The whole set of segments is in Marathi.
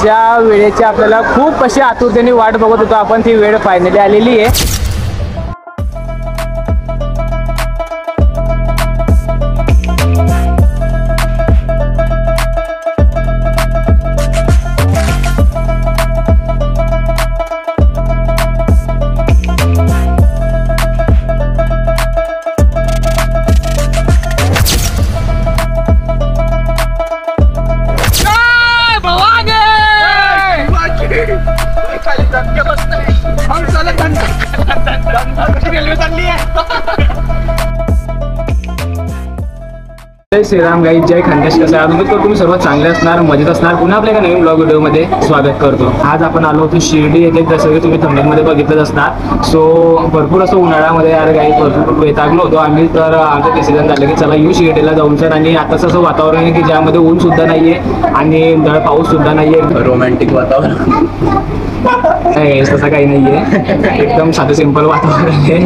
ज्या वेळेची आपल्याला खूप अशी आतुरतेने वाट बघत होतो आपण, ती वेळ फायनली आलेली आहे. जय श्रीराम गाईज, जय खंडेश. कसं आहे उम्मीद करतो तुम्ही सर्व चांगले असणार, मजेत असणार. पुन्हा आपल्या एका नवीन ब्लॉग व्हिडिओमध्ये स्वागत करतो. आज आपण आलो होतो शिर्डी येथे, जसं की तुम्ही थंबनेलमध्ये बघितलंच असणार. सो भरपूर असं उन्हाळ्यामध्ये यार गाई भरपूर वैतागलो होतो आम्ही. तर आमचं डिसिजन झालं की चला येऊ शिर्डीला जाऊन सर. आणि आताच असं वातावरण आहे की ज्यामध्ये ऊन सुद्धा नाहीये आणि दळ पाऊस सुद्धा नाहीये, रोमॅन्टिक वातावरण नाही, तसं काही नाहीये, एकदम साधं सिंपल वातावरण आहे.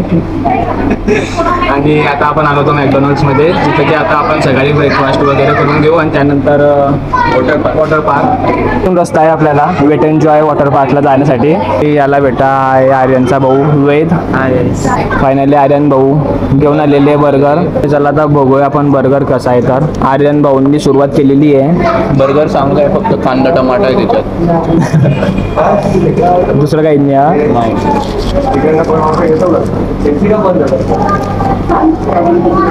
आणि आता आपण आलो होतो मॅकडॉनल्ड्स मध्ये, जिथे की आता आपण सकाळी ब्रेकफास्ट वगैरे करून घेऊ आणि त्यानंतर वॉटर पार्क रस्ता आहे आपल्याला वेट एन्ड जॉय वॉटर पार्कला जाण्यासाठी. याला बेटा आहे आर्यनचा भाऊ वेद. फायनली आर्यन भाऊ घेऊन आलेले बर्गर. चला आता बघूया आपण बर्गर कसा आहे. तर आर्यन भाऊंनी सुरुवात केलेली आहे. बर्गर चांगला आहे, फक्त कांदा टमाटा आहे त्याच्यात, दुसरं काही नाही.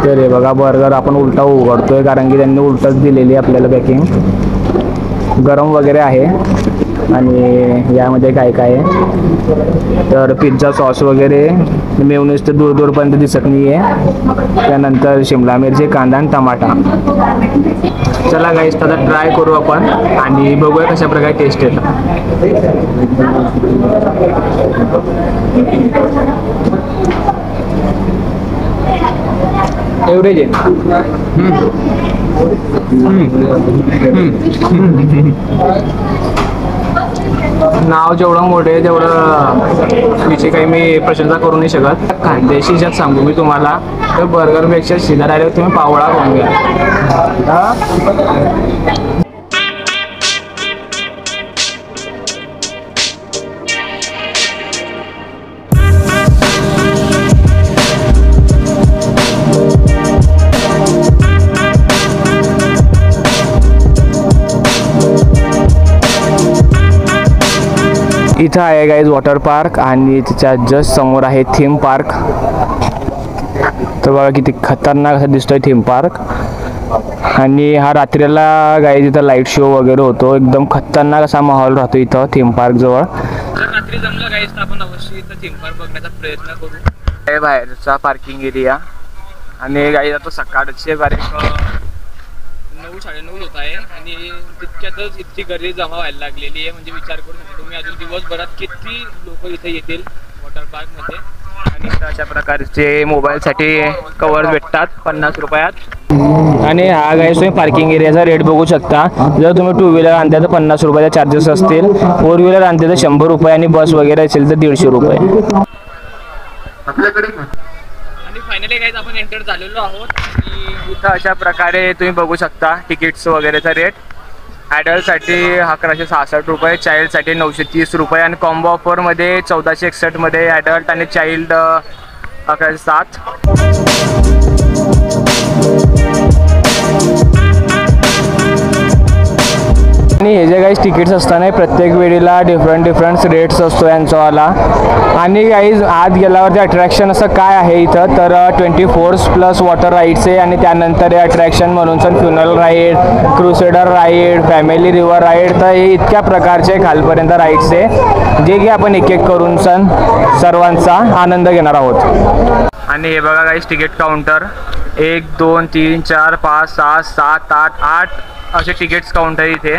तर हे बघा बर्गर आपण उलटा उघडतोय कारण की त्यांनी उलटच दिलेली आपल्याला पॅकिंग. गरम वगैरे आहे आणि यामध्ये काय काय आहे तर पिझ्झा सॉस वगैरे, मेयोनीज तर दूर दूरपर्यंत दिसत नाही आहे. त्यानंतर शिमला मिरची, कांदा आणि टमाटा. चला गाईस आता ट्राय करू आपण आणि बघूया कशा प्रकारे टेस्ट येतं. एवढेच आहे. नाव जेवढं मोठे आहे तेवढं तिची काही मी प्रशंसा करू नाही शकत. खानदेशीच्यात सांगू मी तुम्हाला तर बर्गरपेक्षा शिधा डायरेक्ट तुम्ही पावळा खाऊन घ्या. इथं आहे गाईज वॉटर पार्क आणि तिच्या जस्ट समोर आहे थीम पार्क. तर बघा किती खतरनाक असं दिसतोय थीम पार्क. आणि हा रात्रीला गाईज इथं लाईट शो वगैरे होतो, एकदम खतरनाक असा माहोल राहतो इथं थीम पार्क जवळ. रात्री जमलं गाईज तर आपण अवश्य इथं थीम पार्क बघण्याचा प्रयत्न करू. बाहेरचा पार्किंग एरिया आणि गाईज आता सकाळचे 9-9:30 होत आहे आणि तितक्यातच इतकी गर्दी जमा व्हायला लागलेली आहे. म्हणजे विचार करू शकता तुम्ही अजून दिवसभरात किती लोक इथे येतील वॉटर पार्कमध्ये. आणि अशा प्रकारचे मोबाईलसाठी कवर भेटतात 50 रुपयात. आणि हा गाईस तुम्ही पार्किंग एरियाचा रेट बघू शकता. जर तुम्ही 2 व्हीलर आणता तर 50 रुपयाचे चार्जेस असतील, 4 व्हीलर आणते तर 100 रुपये आणि बस वगैरे असेल तर 150 रुपये आपल्याकडे. आणि फायनली गाईज आपण एंटर झालेलो आहोत आणि इथं अशा प्रकारे तुम्ही बघू शकता तिकीट्स वगैरेचा रेट. ॲडल्टसाठी 1166 रुपये, चाइल्डसाठी 930 रुपये आणि कॉम्बो ऑफरमध्ये 1461 मध्ये ॲडल्ट आणि चाइल्ड 1107. आणि हे जे गाईज तिकीट्स असताना प्रत्येक वेळेला डिफरंट रेट्स असतो यांचावाला. आणि गाईज आत गेल्यावरती अट्रॅक्शन असं काय आहे इथं तर 24+ वॉटर राईड्स आहे. आणि त्यानंतर अट्रॅक्शन म्हणून सण funnel ride, crusader ride, family river ride. तर हे इतक्या प्रकारचे खालपर्यंत राईड्स आहे जे की आपण एक एक करून सण सर्वांचा आनंद घेणार आहोत. आणि हे बघा गाईज तिकीट काउंटर 1, 2, 3, 4, 5, 6, 7, 8 असे तिकीट्स काउंटर इथे.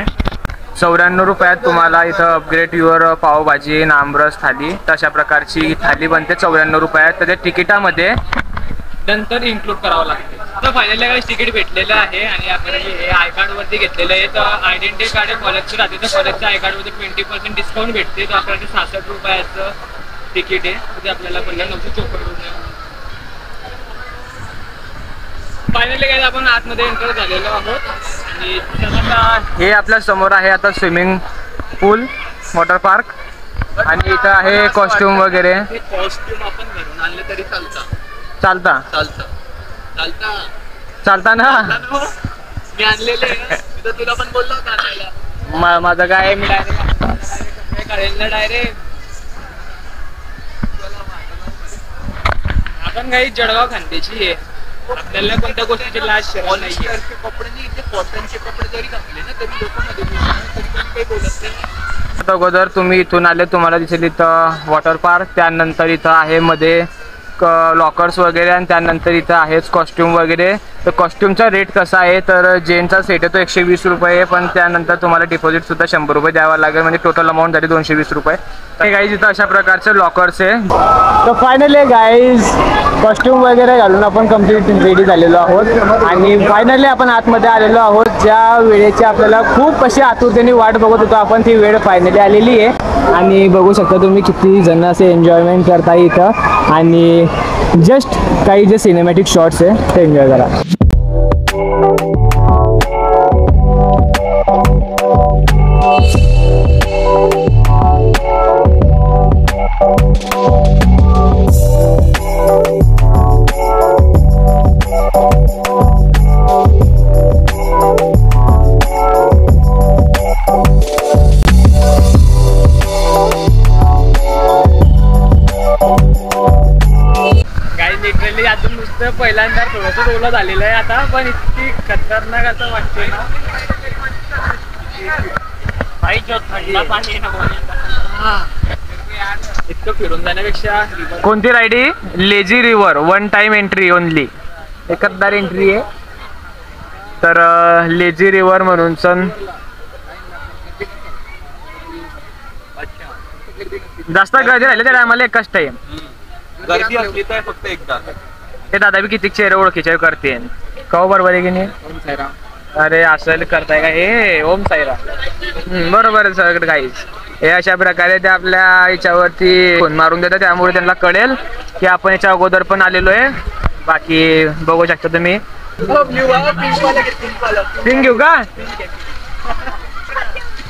94 रुपयात तुम्हाला इथं अपग्रेड युअर पावभाजी नामरस थाली तशा प्रकारची थाली बनते 94 रुपयात. तर त्या तिकिटामध्ये नंतर इन्क्लूड करावं लागते. तर फायनली काही तिकीट भेटलेलं आहे आणि आपण हे आय कार्डवरती घेतलेलं आहे. तर आयडेंटिटी कार्ड कॉलेजचं राहते तर कॉलेजच्या आय कार्डवरती 20% डिस्काउंट भेटते. तर आपल्याला 66 रुपयाचं तिकीट आहे ते आपल्याला पडलं 954 रुपये. फायनली काय आपण आतमध्ये एंटर झालेलो आहोत आणि हे आपल्या समोर आहे आता स्विमिंग पूल वॉटर पार्क आणि इथं आहे कॉस्ट्युम वगैरे. कॉस्ट्युम आपण घरून आणले तरी चालता ना. मी आणलेले मी तर तुला पण बोललो होता आणायला. माझं काय मी डायरेक्ट डायरेक्ट आपण काही जळगाव खानदेशी आहे. आपल्याला कोणत्या गोष्टीची लाज शरम नाहीये. कपडे नाही इथे कॉटनचे कपडे जरी घातले ना तरी लोकांमध्ये तरी काही बोलत नाही. अगोदर तुम्ही इथून आले तुम्हाला दिसेल इथं वॉटर पार्क, त्यानंतर इथं आहे मध्ये लॉकर्स वगैरे आणि त्यानंतर इथं आहेच कॉस्ट्युम वगैरे. तर कॉस्ट्युमचा रेट कसा आहे तर जेंट्सचा सेट आहे तो 120 रुपये आहे, पण त्यानंतर तुम्हाला डिपॉझिटसुद्धा 100 रुपये द्यावा लागेल, म्हणजे टोटल अमाऊंट झाली 220 रुपये. तर गाईज इथं अशा प्रकारचे लॉकर्स आहे. तर फायनली गाईज कॉस्ट्युम वगैरे घालून आपण कम्प्लीट रेडी झालेलो आहोत आणि फायनली आपण आतमध्ये आलेलो आहोत. ज्या वेळेची आपल्याला खूप अशी आतुरतेने वाट बघत होतो आपण, ती वेळ फायनली आलेली आहे आणि बघू शकता तुम्ही किती जण असे एन्जॉयमेंट करता इथं आणि जस्ट काही जे सिनेमॅटिक शॉट्स आहे ते एन्जॉय करा. लिटरली अजून नुसतं पहिल्यांदा थोडंसं ओलं झालेलं आहे आता, पण इतकी खतरनाक असं वाटते ना. इतकं फिरून जाण्यापेक्षा कोणती राईड आहे? Lazy river, 1 time entry only, एकदार एंट्री आहे. तर लेझी रिव्हर म्हणून सण जास्त गर्दी राहिले त्या टायमाला एकच टाइम गर्दी असली तर फक्त एकदा. ते दादा बी किती चेहरे ओळखीचे करते कहो बरोबर आहे की नाही? अरे असं करताय का हे? ओम साईरा बरोबर आहे सगळं गाईज. हे अशा प्रकारे ते आपल्या याच्यावरती फोन मारून देतात, त्यामुळे त्यांना कळेल की आपण याच्या अगोदर पण आलेलो आहे. बाकी बघू शकता तुम्ही. पिंक घेऊ का?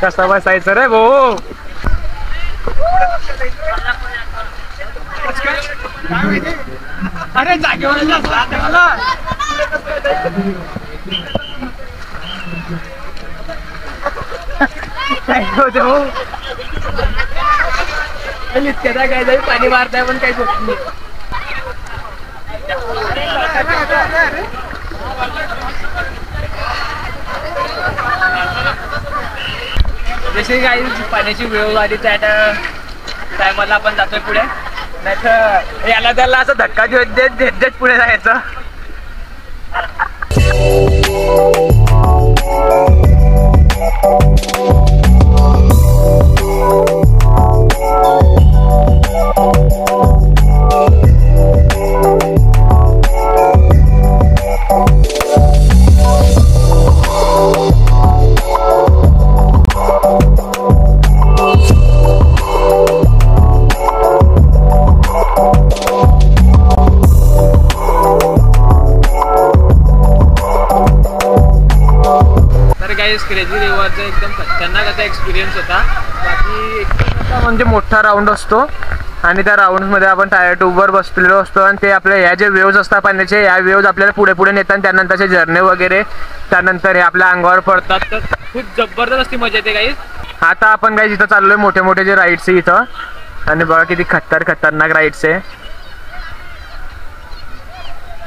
कसा बसायचं रे भाऊ? अरे जागेवर मला काय जाईल पाणी मारताय पण काही होत नाही. जशी काही पाण्याची वेळ आली त्या टायमाला आपण जातोय पुढे, नाही तर याला त्याला असं धक्का देत देत पुढे जायचं. क्रेझी रिव्हरचा एकदम खतरनाक असा एक्सपिरियन्स होता. बाकी एकदम म्हणजे मोठा राऊंड असतो आणि त्या राऊंडमध्ये आपण टायर ट्यूबवर बसलेलो असतो आणि ते आपल्या ह्या जे वेव्ज असतात पाण्याचे, या वेव्ज आपल्याला पुढे पुढे नेतात आणि त्यानंतरचे झरणे वगैरे त्यानंतर हे आपल्या अंगावर पडतात. तर खूप जबरदस्त असती मजा येते गाईज. आता आपण गाईज इथं चाललोय मोठे मोठे जे राईड्स आहे इथं, आणि बघा किती खतरनाक राईड्स आहे.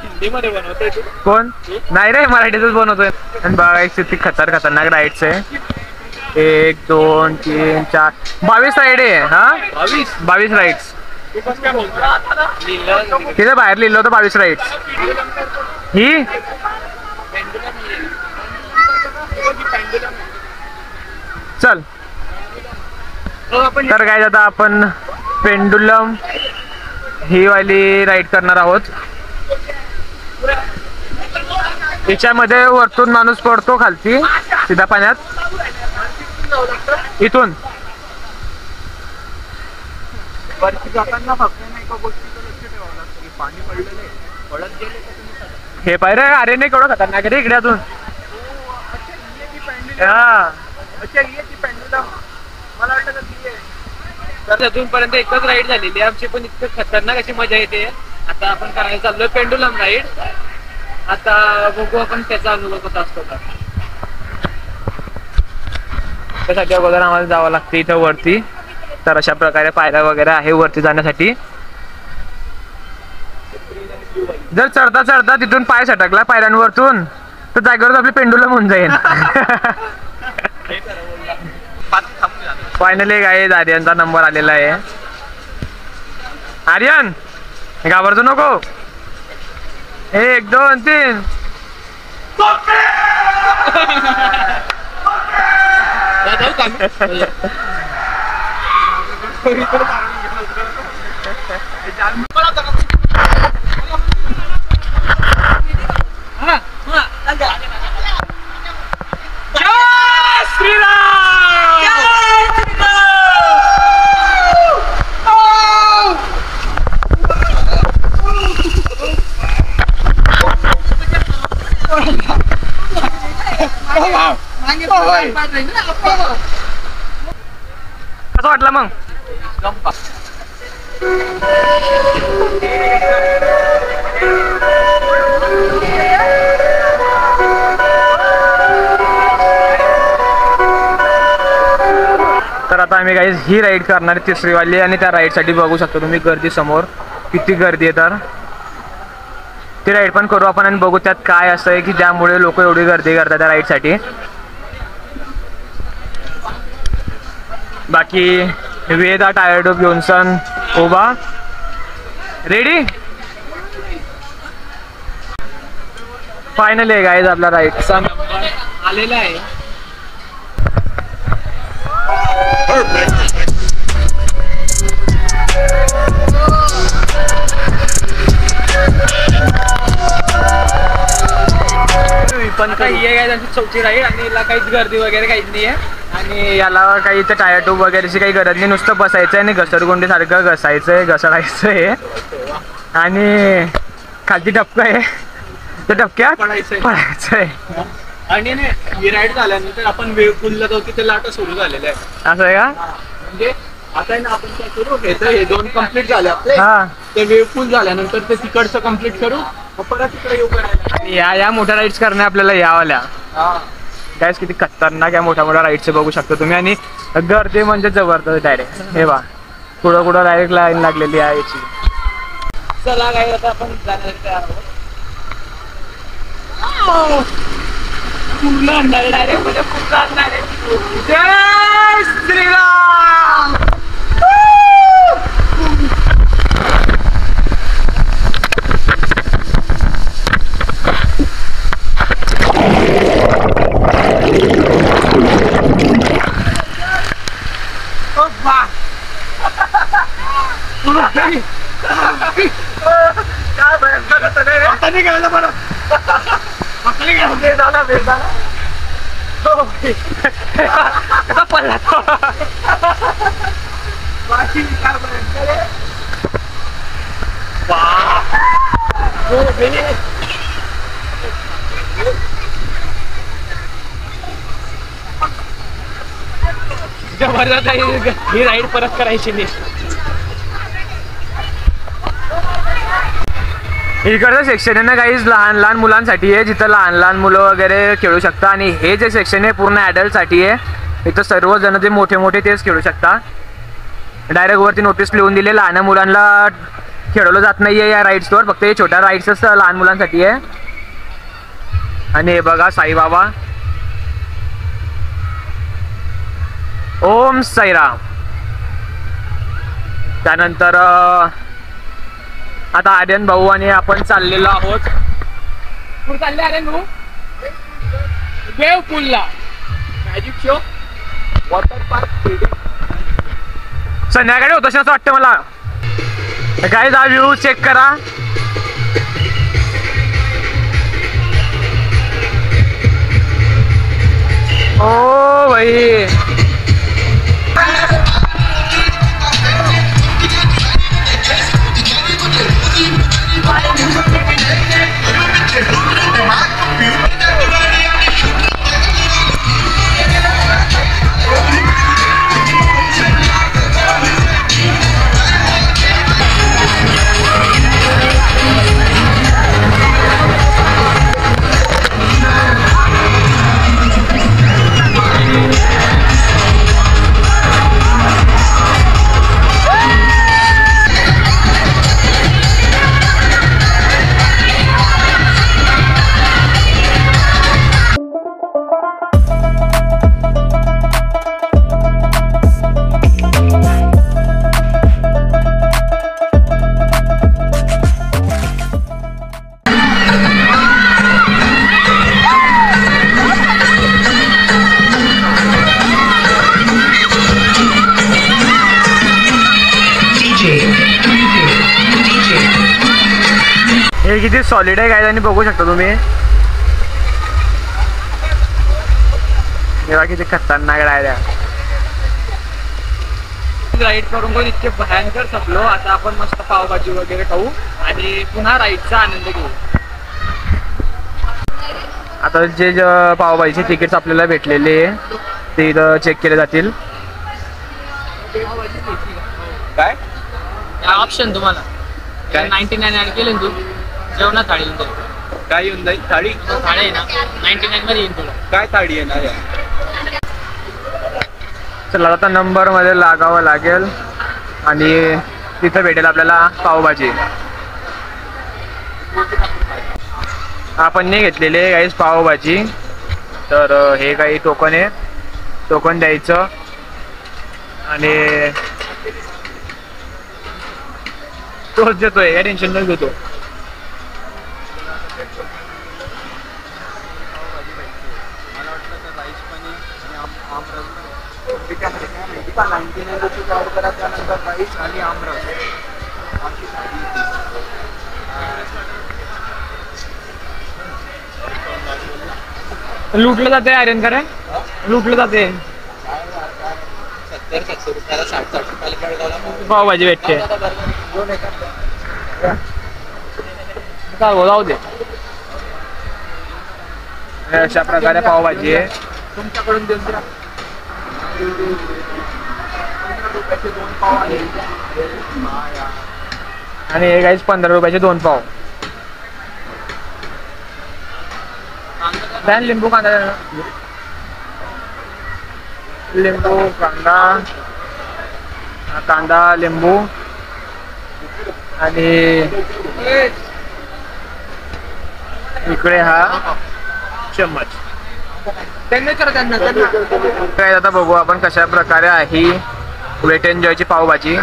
हिंदीमध्ये बनवतोय तू? कोण? नाही रे, मराठीतच बनवतोय. आणि बघा किती खतरनाक राईड्स आहे. 1 2 3 4 22 राईड आहे. हा 22 राईड्स तिथे बाहेर लिहिलं होतं 22 राईड्स. ही चल. तर काय आता आपण पेंडुलम ही वाली राईड करणार आहोत. याच्यामध्ये वरतून माणूस पडतो खालती सीधा पाण्यात. इथून वरती जाताना फक्त एका गोष्टीचं लक्ष ठेवावं लागतं की पाणी पडलेलं आहे, पडत गेले तर तुम्ही हे पाहिजे. अरे नाही केवढं खतरनाक रे इकडे अजून. तर अजूनपर्यंत एकच राईड झालेली आहे आमची, पण इतकं खतरनाक अशी मजा येते. आता आपण करायला चाललोय पेंडुलम राईड. आता बघू आपण त्याचा अनुभव कसा असतो. त्यासाठी अगोदर आम्हाला जावं लागते इथं वरती. तर अशा प्रकारे पायऱ्या वगैरे आहे वरती जाण्यासाठी. जर चढता चढता तिथून पाय सटकला पायऱ्यांवरतून तर जागेवर आपली पेंडुलम होऊन जाईल. फायनली गाईज आर्यनचा नंबर आलेला आहे. आर्यन घाबरतो नको. 1 2 3. कसं वाटलं मग? तर आता आम्ही गाईज ही राईड करणार तिसरी वाली आणि त्या राईड साठी बघू शकतो तुम्ही गर्दी समोर किती गर्दी आहे. तर ती राईड पण करू आपण आणि बघू त्यात काय असं आहे की ज्यामुळे लोक एवढी गर्दी करतात त्या राईड साठी. बाकी वेद हा टायर्ड ऑफ योन्सन उभा रेडी. फायनली गाईज आपला राईडचा नंबर आलेला आहे. पण काही आहे त्यांची चौथी राहील आणि याला काहीच गर्दी वगैरे काहीच नाही आहे. आणि याला काही इथं टायर ट्यूब वगैरेची काही गरज नाही. नुसतं बसायचं आहे आणि घसरगुंडी सारखं घसायचंय घसरायचं आहे आणि खालती टपकं आहे त्या टपक्यात पडायचं आहे. आणि ही राईड झाल्यानंतर आपण वेव पूलला जाऊ तिथे लाटा सुरू झालेल्या आहे. असं आहे का? म्हणजे आता आहे ना आपण काय करू हे 2 कम्प्लीट झाले आपले. हा ते वेव पूल झाल्यानंतर ते तिकडचं कम्प्लीट करू मग परत तिकडे येऊ करायला. या मोठ्या राईड्स करणे आपल्याला यावाल्या. गाईस किती खतरनाक या मोठ्या मोठ्या राईडचे बघू शकतो तुम्ही. आणि गर्दी म्हणजे जबरदस्त डायरेक्ट. हे बा कुठं डायरेक्ट लाईन लागलेली आहे याची. चला काय आता आपण जाण्यासाठी तयार आहोत. डायरेक्ट म्हणजे खूप जाणार आहे. जय श्रीराम. काय भयंकर होतं रे. आता नाही गेलं बरं. कसा पडला तो? बाकी काय भयंकर आहे. जबरदस्त आहे. ही राईड परत करायची नाही. इकडचं सेक्शन आहे ना गाईज लहान लहान मुलांसाठी आहे जिथं लहान लहान मुलं वगैरे खेळू शकता. आणि हे जे सेक्शन आहे पूर्ण ॲडल्टसाठी आहे. इथं सर्वजण जे मोठे मोठे तेच खेळू शकता. डायरेक्ट वरती नोटीस लिहून दिले लहान मुलांना खेळवलं जात नाही आहे या राईड्सवर. फक्त हे छोट्या राईड्सच लहान मुलांसाठी आहे. आणि हे बघा साईबाबा ओम साईराम. त्यानंतर आता आर्यन भाऊ आणि आपण चाललेलो आहोत. कुठे चालले आर्यन भाऊ? वेव पूलला मॅजिक शो वॉटर पार्क. संध्याकाळी होत असं वाटतं मला. काय जा व्ह्यू चेक करा. ओ भाई किती सॉलिड आहे काय आणि बघू शकता तुम्ही. तेव्हा किती खतरनाक राहिल्या. राईड करून पण इतके भयंकर थकलो. आता आपण मस्त पावभाजी वगैरे खाऊ आणि पुन्हा राईडचा आनंद घेऊ. आता जे पावभाजीचे तिकीट्स आपल्याला भेटलेले आहे ते इथं चेक केले जातील. काय ऑप्शन तुम्हाला काय? 99 ऍड केले ना तू जेवणा थाळी येऊन जाईल. काय येऊन जाईल? थाळी थाळी आहे ना 99 मध्ये येईल तुला. काय थाळी येणार आहे? चला आता नंबर मध्ये लागावं लागेल आणि तिथं भेटेल आपल्याला पावभाजी. आपण नाही घेतलेले गाईस पावभाजी. तर हे काही टोकन आहे. टोकन द्यायचं आणि तोच देतोय. या टेन्शन न घेतो. लुटलं जाते आर्यन करे. लुटलं जाते. 70 रुपयाला 60 रुपयाला पावभाजी भेटते. जाऊ दे. अशा प्रकारे पावभाजी आहे. तुमच्याकडून देऊन द्या. 15 रुपयाचे 2 पाव आले. आणि हे गाईस 15 रुपयाचे 2 पाव. फॅन लिंबू कांदा द्या ना. लिंबू कांदा कांदा लिंबू आणि इकडे हा चम्मच. त्यांना करा त्यांना. काय आता बघू आपण कशा प्रकारे आहे ही वेट एन्जॉयची पावभाजी.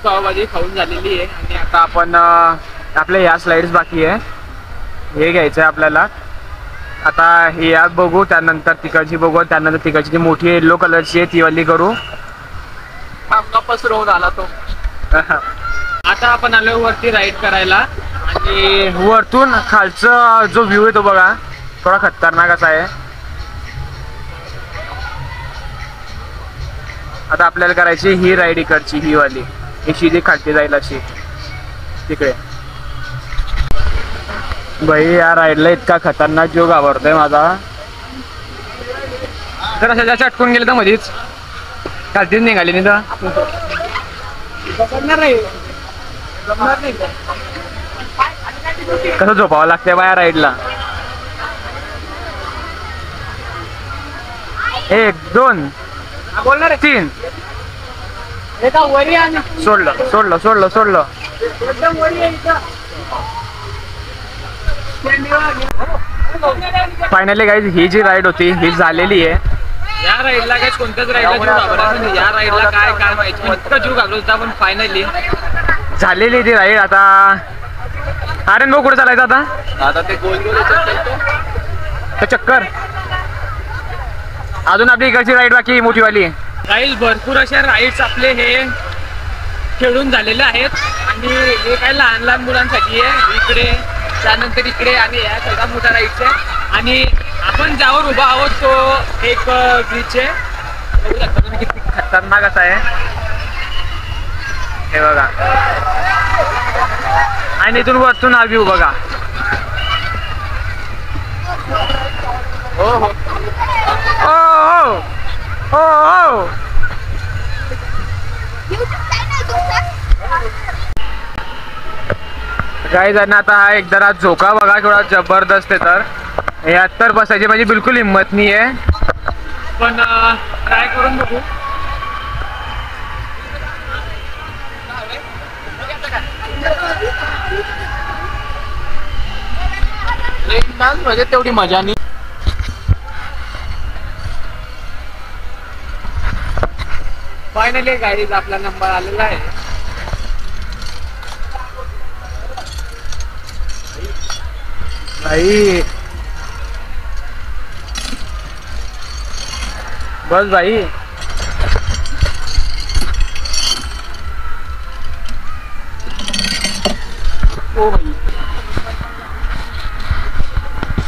पावभाजी खाऊन झालेली आहे आणि आता आपण आपल्या ह्या स्लाइड्स बाकी आहे. हे घ्यायचं आहे आपल्याला. आता हे यात बघू त्यानंतर तिकडची बघू त्यानंतर तिकडची जी मोठी येल्लो कलरची आहे ती वाली करू. आमका पसरवून आला तो. आता आपण आलो वरती राईड करायला आणि वरतून खालचं जो व्ह्यू आहे तो बघा थोडा खतरनाक असा आहे. आता आपल्याला करायची ही राईड इकडची ही वाली. ही शिदी खालती जाईल अशी तिकडे. भाई या राईडला इतका खतरनाक जीव घाबरतोय माझा. तर अशा ज्या चटकून गेले तर मधीच खालतीच निघाली नाही तर कसं झोपावं लागतंय बाया राईडला. 1 2 बोलणार 3 वरी आणि सोडलं सोडलं सोडलं सोडलं. एकदम वरी आहे. फायनली गाईज ही जी राईड होती ही झालेली आहे. या राईडला काय कोणत्याच राईडला जीव घाबरला. या राईडला काय माहिती इतकं जीव घाबरत होता पण फायनली झालेली ती राईड. आता आर्यन भाऊ कुठे चालायचं आता? आता ते गोल तर चक्कर अजून आपली इकडची राईड बाकी मोठीवाली. राईड्स भरपूर अशा राईड्स आपले हे खेळून झालेले आहेत आणि हे काय लहान लहान मुलांसाठी आहे. इकडे त्यानंतर इकडे आणि या सगळ्या मोठ्या राईड्स आहे आणि आपण ज्यावर उभा आहोत तो एक ब्रिज आहे. बघू शकता तुम्ही किती खतरनाक असा आहे हे बघा. आणि इथून वरतून हा व्ह्यू बघा. हो हो ओ ओ ओ काही जण आता हा एक जरा झोका बघा केवढा जबरदस्त आहे. तर यात तर बसायची माझी बिलकुल हिंमत नाही आहे पण ट्राय करून बघू. डान्स म्हणजे तेवढी मजा नाही. फायनली गाईज आपला नंबर आलेला आहे. भाई बस भाई ओ भाई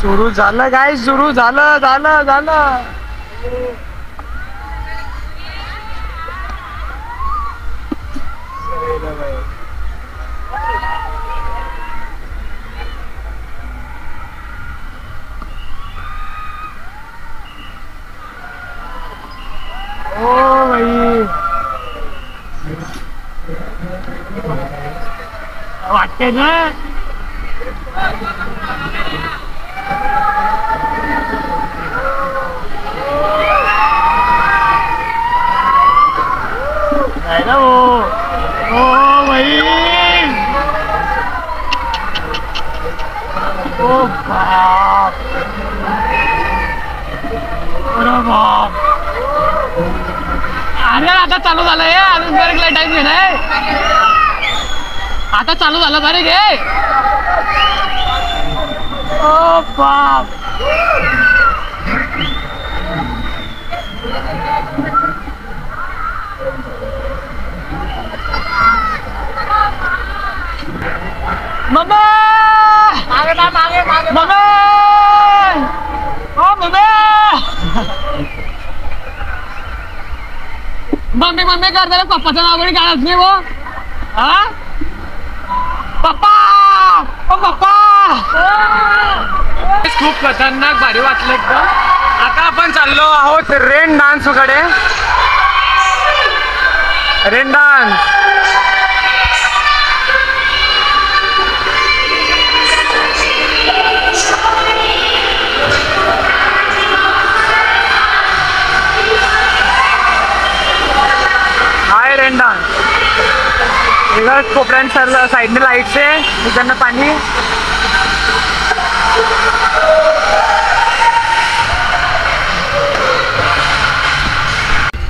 सुरू झालं काय सुरू झालं झालं झालं ओ भाई वाटते ना नाही ना ओ भाई ओ बाप अरे बाप अरे आता चालू झालंय अजून ब्रेकला टाइम घेणार आता चालू झालं का रे घे ओ बाप मम्मा मम्मा ओ मम्मा मम्मी मम्मी करता पप्पाचं नाव कोणी काढत नाही वो हा पप्पा ओ पप्पा खूप खतरनाक भारी वाटलं एकदम आता आपण चाललो आहोत रेन डान्स कडे रेन डान्स हाय रेन डान्स इधर कोपऱ्यां साइडने लाईट्स आहे इकडनं पाणी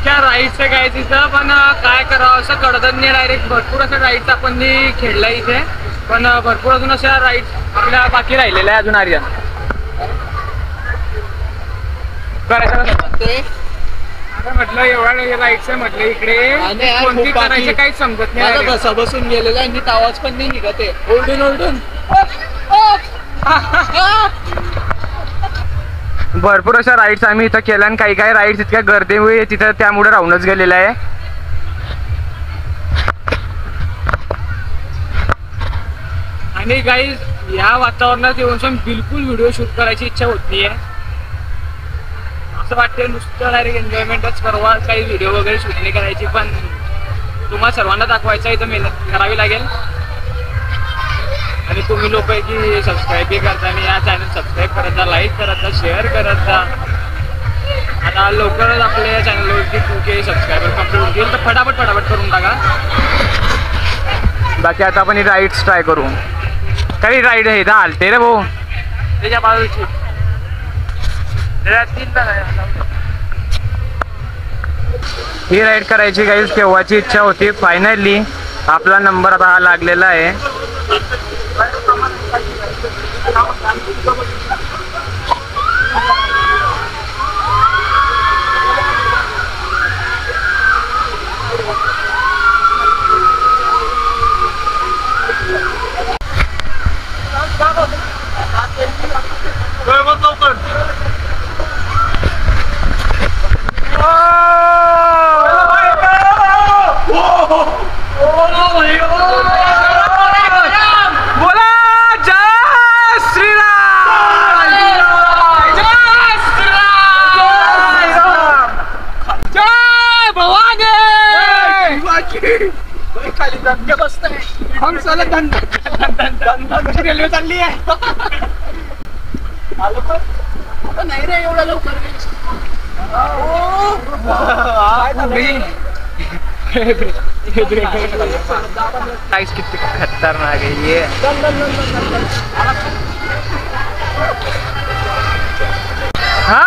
त्या राईड्स आहे काय तिथं पण काय करावं असं कळत नाही डायरेक्ट भरपूर अशा राईड्स आपण खेळल्या इथे पण भरपूर अजून अशा राईड्स आपल्या बाकी राहिलेल्या आहे अजून आर्यन आता म्हटलं एवढ्या राईड्स आहे म्हटलं इकडे कोणती करायचं काहीच समजत नाही बसा बसून गेलेला आणि आवाज पण नाही निघत आहे ओरडून ओरडून भरपूर अशा राईड्स आम्ही इथं केल्या आणि काही काही राईड्स इतक्या गर्दीमुळे तिथं त्यामुळे राहूनच गेलेल्या आहे आणि गाईज या वातावरणात येऊन बिलकुल व्हिडिओ शूट करायची इच्छा होत नाहीये असं वाटतं नुसतं डायरेक्ट एन्जॉयमेंटच करवा काही व्हिडिओ वगैरे शूट नाही करायची पण तुम्हाला सर्वांना दाखवायचं इथं मेहनत करावी लागेल आणि तुम्ही लोक आहे की सबस्क्राईब बी करता आणि या चॅनल सबस्क्राईब करत जा लाईक करत जा शेअर करत जा आता लवकरच आपल्या या चॅनलवरती 2K सबस्क्रायबर कंप्लीट होतील तर फटाफट करून टाका बाकी आता आपण ही राईड्स ट्राय करू काही राईड आहे इथं आलते रे भाऊ त्याच्या बाजूची ही राईड करायची काही केव्हाची इच्छा होती फायनली आपला नंबर आता हा लागलेला आहे रेल्वे चालली आहे नाही रे एवढा लवकर किती खतरनाक आहे ये हा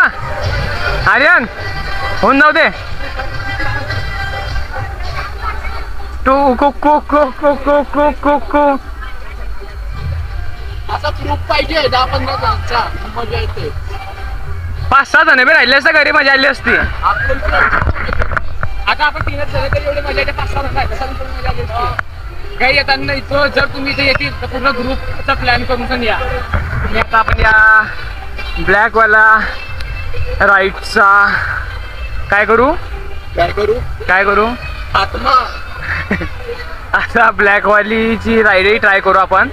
आर्यन होऊन जाऊ दे टू कुकू कुकू कुकू कुकू असा ग्रुप पाहिजे 10-15 जणांचा, मजा येते. 5-6 जण बी राहिले असते घरी मजा आली असती. आता आपण 3च झाले तरी एवढे मजा येते. 5-6 जण राहिले तरी मजा आली असती. काही येताना इथं जर तुम्ही इथे येतील तर पूर्ण ग्रुपचा प्लॅन करून या. आणि आता आपण या ब्लॅकवाला राईडचा काय करू आत्मा असा ब्लॅकवालीची राईडही ट्राय करू आपण.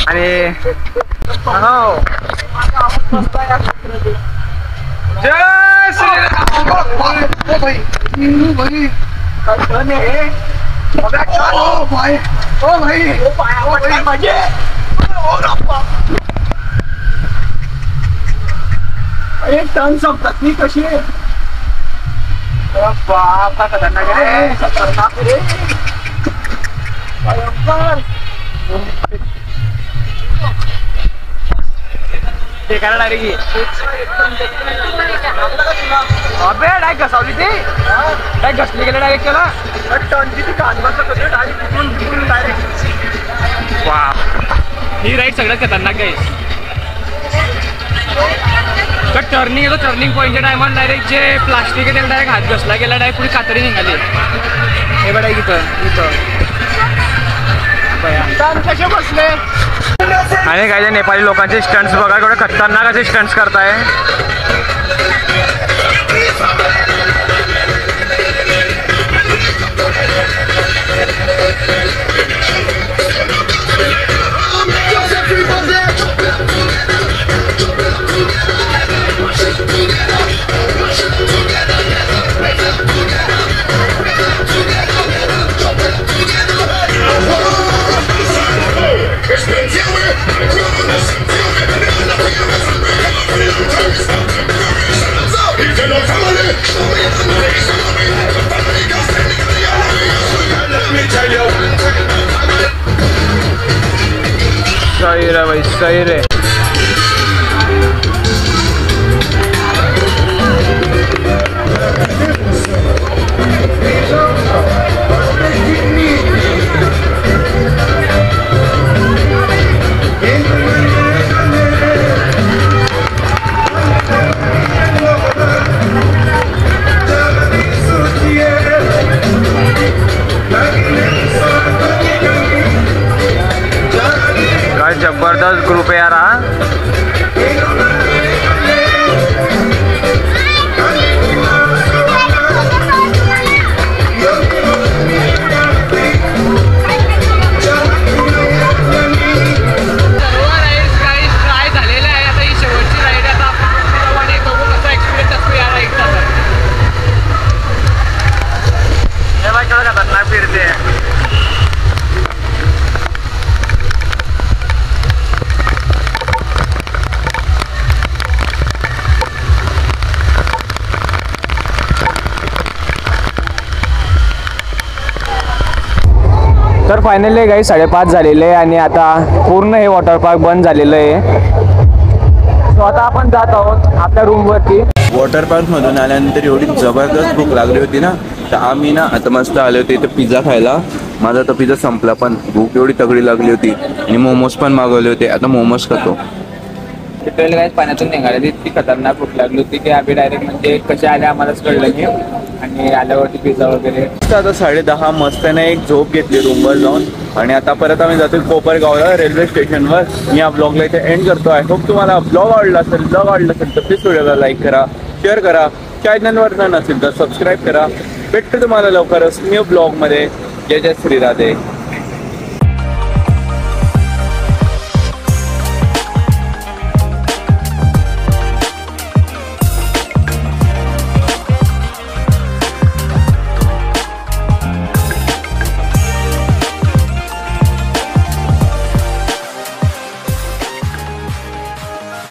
आणि हो जय कशी आहे बाप खतरनाक आहे. ते करा डायरेक्ट अबे डायरेक्ट घसावली ती डायरेक्ट घसली गेलं डायरेक्ट त्याला वा. ही राईड सगळ्यात खतरनाक आहे. टर्निंग येतो, टर्निंग पॉईंटच्या टायमाला डायरेक्ट जे प्लास्टिक आहे त्याला डायरेक्ट हात घसला गेला, डायरेक्ट पुढे कातरी निघाली. हे बघा इथं कसे बसले. आणि काही नेपाळी लोकांचे स्टंट्स बघा केवढे खतरनाक असे स्टंट्स करताय. सही रे भाई, सही रे. जबरदस्त ग्रुप आहे यार हा. तर फायनली गाई 5:30 झालेले आहे आणि आता पूर्ण हे वॉटर पार्क बंद झालेलं आहे. सो आता आपण जात आहोत आपल्या रूमवरती. वॉटर पार्कमधून आल्यानंतर एवढी जबरदस्त भूक लागली होती ना, तर आम्ही ना आता मस्त आले होते इथं पिझ्झा खायला. माझा तर पिझ्झा संपला, पण भूक एवढी तगडी लागली होती आणि मोमोज पण मागवले होते. आता मोमोज खातो. ट्वेल गाईज पाण्यातून निघाले, इतकी खतरनाक भूक लागली होती की आम्ही डायरेक्ट म्हणजे कसे आले आम्हालाच कळलं नाही. आणि आल्यावरती पिझ्झा वगैरे. आता 10:30 मस्ताने एक झोप घेतली रूमवर जाऊन आणि आता परत आम्ही जातो कोपरगावला रेल्वे स्टेशनवर. मी या ब्लॉगला इथे एंड करतो. आय होप तुम्हाला ब्लॉग आवडला असेल तर प्लीज व्हिडिओला लाईक करा, शेअर करा. चॅनलवर नसेल तर सबस्क्राईब करा. भेटतो तुम्हाला लवकरच न्यू ब्लॉगमध्ये. जय जय श्री राधे.